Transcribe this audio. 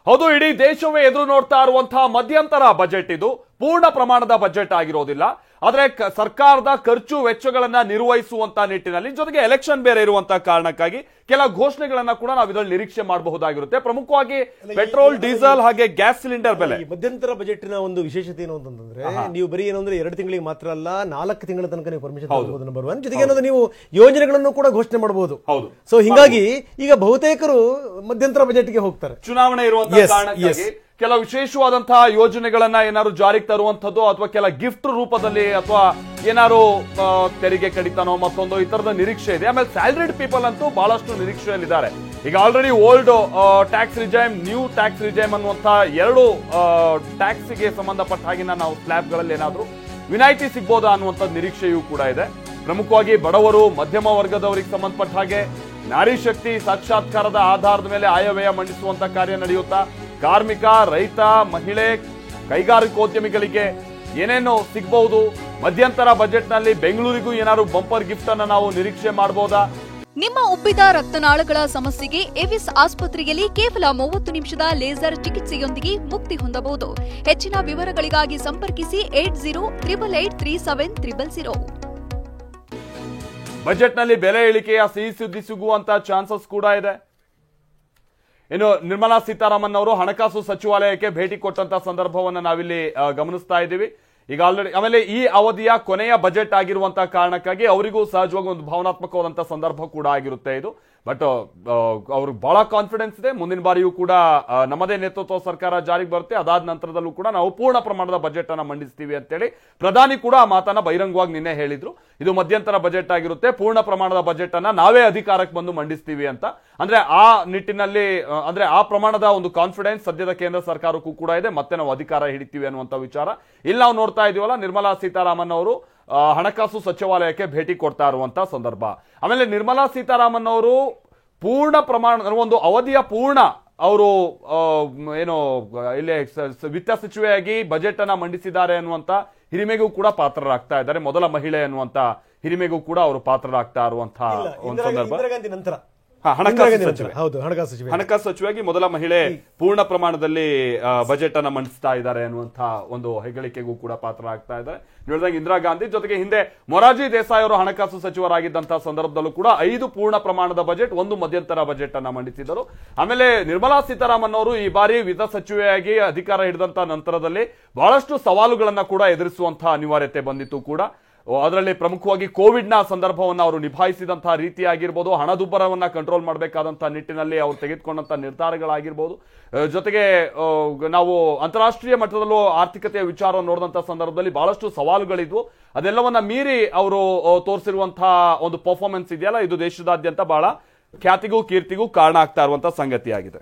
ಹೌದು, ಇಡೀ ದೇಶವೇ ಎದುರು ನೋಡ್ತಾ ಇರುವಂತಹ ಮಧ್ಯಂತರ ಬಜೆಟ್ ಇದು. ಪೂರ್ಣ ಪ್ರಮಾಣದ ಬಜೆಟ್ ಆಗಿರೋದಿಲ್ಲ. ಆದ್ರೆ ಸರ್ಕಾರದ ಖರ್ಚು ವೆಚ್ಚಗಳನ್ನ ನಿರ್ವಹಿಸುವಂತ ನಿಟ್ಟಿನಲ್ಲಿ, ಜೊತೆಗೆ ಎಲೆಕ್ಷನ್ ಬೇರೆ ಇರುವಂತಹ ಕಾರಣಕ್ಕಾಗಿ ಕೆಲ ಘೋಷಣೆಗಳನ್ನ ಕೂಡ ನಾವು ಇದರಲ್ಲಿ ನಿರೀಕ್ಷೆ ಮಾಡಬಹುದಾಗಿರುತ್ತೆ. ಪ್ರಮುಖವಾಗಿ ಪೆಟ್ರೋಲ್, ಡೀಸೆಲ್ ಹಾಗೆ ಗ್ಯಾಸ್ ಸಿಲಿಂಡರ್ ಬೆಲೆ. ಮಧ್ಯಂತರ ಬಜೆಟ್ನ ಒಂದು ವಿಶೇಷತೆ ಏನು ಅಂತಂದ್ರೆ, ನೀವು ಬರೀ ಏನಂದ್ರೆ 2 ತಿಂಗಳಿಗೆ ಮಾತ್ರ ಅಲ್ಲ, 4 ತಿಂಗಳ ತನಕ ನೀವು ಪರ್ಮಿಷನ್ ತಗೊಳ್ಳಬಹುದು. ನಂಬರ್ 1. ಜೊತೆಗೆ ಏನಂದ್ರೆ ನೀವು ಯೋಜನೆಗಳನ್ನು ಕೂಡ ಘೋಷಣೆ ಮಾಡಬಹುದು. ಸೊ ಹಿಂಗಾಗಿ ಈಗ ಬಹುತೇಕರು ಮಧ್ಯಂತರ ಬಜೆಟ್ಗೆ ಹೋಗ್ತಾರೆ. ಚುನಾವಣೆ ಇರುವಂತಹ ಕಾರಣಕ್ಕಾಗಿ ಕೆಲ ವಿಶೇಷವಾದಂತಹ ಯೋಜನೆಗಳನ್ನ ಏನಾದ್ರು ಜಾರಿಗೆ ತರುವಂತದ್ದು, ಅಥವಾ ಕೆಲ ಗಿಫ್ಟ್ ರೂಪದಲ್ಲಿ, ಅಥವಾ ಏನಾದ್ರು ತೆರಿಗೆ ಕಡಿತನೋ ಮತ್ತೊಂದು ಈ ತರದ ನಿರೀಕ್ಷೆ ಇದೆ. ಆಮೇಲೆ ಸ್ಯಾಲರಿಡ್ ಪೀಪಲ್ ಅಂತೂ ಬಹಳಷ್ಟು ನಿರೀಕ್ಷೆಯಲ್ಲಿದ್ದಾರೆ. ಈಗ already old tax regime, new tax regime ಅನ್ನುವಂತಹ 2 ಟ್ಯಾಕ್ಸ್ಗೆ ಸಂಬಂಧಪಟ್ಟ ಹಾಗಿನ ನಾವು ಸ್ಲ್ಯಾಬ್ಗಳಲ್ಲಿ ಏನಾದ್ರು ವಿನಾಯಿತಿ ಸಿಗ್ಬೋದಾ ಅನ್ನುವಂಥ ನಿರೀಕ್ಷೆಯೂ ಕೂಡ ಇದೆ. ಪ್ರಮುಖವಾಗಿ ಬಡವರು, ಮಧ್ಯಮ ವರ್ಗದವರಿಗೆ ಸಂಬಂಧಪಟ್ಟ ಹಾಗೆ ನಾರಿ ಶಕ್ತಿ ಸಾಕ್ಷಾತ್ಕಾರದ ಆಧಾರದ ಮೇಲೆ ಆಯವ್ಯಯ ಮಂಡಿಸುವಂತ ಕಾರ್ಯ ನಡೆಯುತ್ತಾ, ಕಾರ್ಮಿಕ, ರೈತ, ಮಹಿಳೆ, ಕೈಗಾರಿಕೋದ್ಯಮಿಗಳಿಗೆ ಏನೇನು ಸಿಗಬಹುದು? ಮಧ್ಯಂತರ ಬಜೆಟ್ ನಲ್ಲಿ ಬೆಂಗಳೂರಿಗೂ ಏನಾದ್ರು ಬಂಪರ್ ಗಿಫ್ಟ್ ಅನ್ನ ನಾವು ನಿರೀಕ್ಷೆ ಮಾಡಬಹುದಾ? ನಿಮ್ಮ ಉಬ್ಬಿದ ರಕ್ತನಾಳಗಳ ಸಮಸ್ಯೆಗೆ ಎವಿಸ್ ಆಸ್ಪತ್ರೆಯಲ್ಲಿ ಕೇವಲ 30 ನಿಮಿಷದ ಲೇಸರ್ ಚಿಕಿತ್ಸೆಯೊಂದಿಗೆ ಮುಕ್ತಿ ಹೊಂದಬಹುದು. ಹೆಚ್ಚಿನ ವಿವರಗಳಿಗಾಗಿ ಸಂಪರ್ಕಿಸಿ 8088837300. ಬಜೆಟ್ ನಲ್ಲಿ ಬೆಲೆ ಇಳಿಕೆಯ ಸಿಹಿ ಸುದ್ದಿ ಸಿಗುವಂತ ಚಾನ್ಸಸ್ ಕೂಡ ಇದೆ. ಇನ್ನು ನಿರ್ಮಲಾ ಸೀತಾರಾಮನ್ ಅವರು ಹಣಕಾಸು ಸಚಿವಾಲಯಕ್ಕೆ ಭೇಟಿ ಕೊಟ್ಟಂತ ಸಂದರ್ಭವನ್ನು ನಾವಿಲ್ಲಿ ಗಮನಿಸ್ತಾ ಇದ್ದೀವಿ. ಈಗ ಆಲ್ರೆಡಿ ಆಮೇಲೆ ಈ ಅವಧಿಯ ಕೊನೆಯ ಬಜೆಟ್ ಆಗಿರುವಂತಹ ಕಾರಣಕ್ಕಾಗಿ ಅವರಿಗೂ ಸಹಜವಾಗಿ ಒಂದು ಭಾವನಾತ್ಮಕವಾದಂತಹ ಸಂದರ್ಭ ಕೂಡ ಆಗಿರುತ್ತೆ ಇದು. ಬಟ್ ಅವ್ರಿಗೆ ಬಹಳ ಕಾನ್ಫಿಡೆನ್ಸ್ ಇದೆ, ಮುಂದಿನ ಬಾರಿಯೂ ಕೂಡ ನಮ್ಮದೇ ನೇತೃತ್ವ ಸರ್ಕಾರ ಜಾರಿಗೆ ಬರುತ್ತೆ, ಅದಾದ ನಂತರದಲ್ಲೂ ಕೂಡ ನಾವು ಪೂರ್ಣ ಪ್ರಮಾಣದ ಬಜೆಟ್ ಅನ್ನ ಮಂಡಿಸ್ತೀವಿ ಅಂತೇಳಿ ಪ್ರಧಾನಿ ಕೂಡ ಆ ಮಾತನ್ನ ಬಹಿರಂಗವಾಗಿ ನಿನ್ನೆ ಹೇಳಿದ್ರು. ಇದು ಮಧ್ಯಂತರ ಬಜೆಟ್ ಆಗಿರುತ್ತೆ, ಪೂರ್ಣ ಪ್ರಮಾಣದ ಬಜೆಟ್ ಅನ್ನ ನಾವೇ ಅಧಿಕಾರಕ್ಕೆ ಬಂದು ಮಂಡಿಸ್ತೀವಿ ಅಂತ. ಅಂದ್ರೆ ಆ ನಿಟ್ಟಿನಲ್ಲಿ, ಅಂದ್ರೆ ಆ ಪ್ರಮಾಣದ ಒಂದು ಕಾನ್ಫಿಡೆನ್ಸ್ ಸದ್ಯದ ಕೇಂದ್ರ ಸರ್ಕಾರಕ್ಕೂ ಕೂಡ ಇದೆ. ಮತ್ತೆ ನಾವು ಅಧಿಕಾರ ಹಿಡಿತೀವಿ ಅನ್ನುವಂತ ವಿಚಾರ ಇಲ್ಲಿ ನಾವು ನೋಡ್ತಾ ಇದೀವಲ್ಲ. ನಿರ್ಮಲಾ ಸೀತಾರಾಮನ್ ಅವರು ಹಣಕಾಸು ಸಚಿವಾಲಯಕ್ಕೆ ಭೇಟಿ ಕೊಡ್ತಾ ಇರುವಂತಹ ಸಂದರ್ಭ. ಆಮೇಲೆ ನಿರ್ಮಲಾ ಸೀತಾರಾಮನ್ ಅವರು ಪೂರ್ಣ ಪ್ರಮಾಣ ಒಂದು ಅವಧಿಯ ಪೂರ್ಣ ಅವರು ಏನು ಇಲ್ಲಿ ವಿತ್ತ ಸಚಿವೆಯಾಗಿ ಬಜೆಟ್ ಅನ್ನ ಮಂಡಿಸಿದ್ದಾರೆ ಅನ್ನುವಂತ ಹಿರಿಮೆಗೂ ಕೂಡ ಪಾತ್ರರಾಗ್ತಾ ಇದ್ದಾರೆ. ಮೊದಲ ಮಹಿಳೆ ಅನ್ನುವಂತ ಹಿರಿಮೆಗೂ ಕೂಡ ಅವರು ಪಾತ್ರರಾಗ್ತಾ ಇರುವಂತಹ ಒಂದು ಸಂದರ್ಭ. ಹಣಕಾಸು ಸಚಿವೆಯಾಗಿ ಮೊದಲ ಮಹಿಳೆ ಪೂರ್ಣ ಪ್ರಮಾಣದಲ್ಲಿ ಬಜೆಟ್ ಅನ್ನ ಮಂಡಿಸ್ತಾ ಇದ್ದಾರೆ ಅನ್ನುವಂತಹ ಒಂದು ಹೆಗ್ಗಳಿಕೆಗೂ ಕೂಡ ಪಾತ್ರರಾಗ್ತಾ ಇದ್ದಾರೆ. ನೋಡಿದಾಗ ಇಂದಿರಾ ಗಾಂಧಿ, ಜೊತೆಗೆ ಹಿಂದೆ ಮೊರಾರ್ಜಿ ದೇಸಾಯಿ ಅವರು ಹಣಕಾಸು ಸಚಿವರಾಗಿದ್ದಂತಹ ಸಂದರ್ಭದಲ್ಲೂ ಕೂಡ 5 ಪೂರ್ಣ ಪ್ರಮಾಣದ ಬಜೆಟ್, 1 ಮಧ್ಯಂತರ ಬಜೆಟ್ ಅನ್ನ ಮಂಡಿಸಿದರು. ಆಮೇಲೆ ನಿರ್ಮಲಾ ಸೀತಾರಾಮನ್ ಅವರು ಈ ಬಾರಿ ವಿತ್ತ ಸಚಿವೆಯಾಗಿ ಅಧಿಕಾರ ಹಿಡಿದಂತಹ ನಂತರದಲ್ಲಿ ಬಹಳಷ್ಟು ಸವಾಲುಗಳನ್ನ ಕೂಡ ಎದುರಿಸುವಂತಹ ಅನಿವಾರ್ಯತೆ ಬಂದಿತ್ತು ಕೂಡ. ಅದರಲ್ಲಿ ಪ್ರಮುಖವಾಗಿ ಕೋವಿಡ್ ನ ಸಂದರ್ಭವನ್ನು ಅವರು ನಿಭಾಯಿಸಿದಂತಹ ರೀತಿ ಆಗಿರ್ಬೋದು, ಹಣದುಬ್ಬರವನ್ನ ಕಂಟ್ರೋಲ್ ಮಾಡಬೇಕಾದಂತಹ ನಿಟ್ಟಿನಲ್ಲಿ ಅವರು ತೆಗೆದುಕೊಂಡಂತಹ ನಿರ್ಧಾರಗಳಾಗಿರ್ಬೋದು, ಜೊತೆಗೆ ನಾವು ಅಂತಾರಾಷ್ಟ್ರೀಯ ಮಟ್ಟದಲ್ಲೂ ಆರ್ಥಿಕತೆಯ ವಿಚಾರವನ್ನು ನೋಡಿದಂತಹ ಸಂದರ್ಭದಲ್ಲಿ ಬಹಳಷ್ಟು ಸವಾಲುಗಳಿದ್ವು. ಅದೆಲ್ಲವನ್ನ ಮೀರಿ ಅವರು ತೋರಿಸಿರುವಂತಹ ಒಂದು ಪರ್ಫಾರ್ಮೆನ್ಸ್ ಇದೆಯಲ್ಲ, ಇದು ದೇಶದಾದ್ಯಂತ ಬಹಳ ಖ್ಯಾತಿಗೂ ಕೀರ್ತಿಗೂ ಕಾರಣ ಆಗ್ತಾ ಇರುವಂತಹ ಸಂಗತಿಯಾಗಿದೆ.